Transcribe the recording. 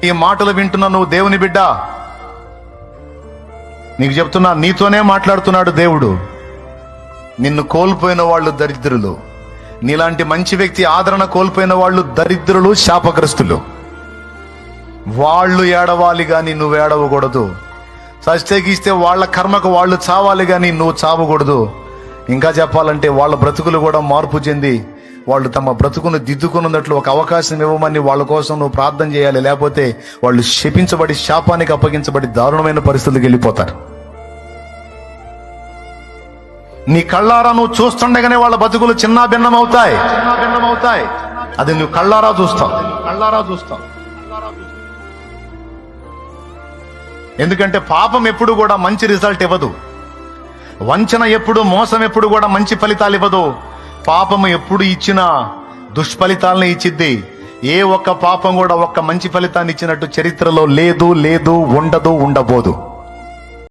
ఈ మాటలు వింటున్న నువ్వు దేవుని బిడ్డ, నీకు చెప్తున్నా, నీతోనే మాట్లాడుతున్నాడు దేవుడు. నిన్ను కోల్పోయిన వాళ్ళు దరిద్రులు, నీలాంటి మంచి వ్యక్తి ఆదరణ కోల్పోయిన వాళ్ళు దరిద్రులు, శాపగ్రస్తులు. వాళ్ళు ఏడవాలి గాని నువ్వు ఏడవకూడదు. సస్తేగిస్తే వాళ్ళ కర్మకు వాళ్ళు చావాలి గాని నువ్వు చావకూడదు. ఇంకా చెప్పాలంటే వాళ్ళ బ్రతుకులు కూడా మార్పు చెంది వాళ్ళు తమ బ్రతుకును దిద్దుకున్నట్లు ఒక అవకాశం ఇవ్వమని వాళ్ళ కోసం నువ్వు ప్రార్థన చేయాలి. లేకపోతే వాళ్ళు శపించబడి శాపానికి అప్పగించబడి దారుణమైన పరిస్థితులకు వెళ్ళిపోతారు. నీ కళ్ళారా నువ్వు చూస్తుండగానే వాళ్ళ బతుకులు చిన్న భిన్నం అవుతాయి. అది నువ్వు కళ్ళారా చూస్తావు. ఎందుకంటే పాపం ఎప్పుడు కూడా మంచి రిజల్ట్ ఇవ్వదు. వంచన ఎప్పుడు, మోసం ఎప్పుడు కూడా మంచి ఫలితాలు ఇవ్వదు. పాపము ఎప్పుడు ఇచ్చినా దుష్ఫలితాలను ఇచ్చిద్ది. ఏ ఒక్క పాపం కూడా ఒక్క మంచి ఫలితాన్ని ఇచ్చినట్టు చరిత్రలో లేదు, ఉండబోదు.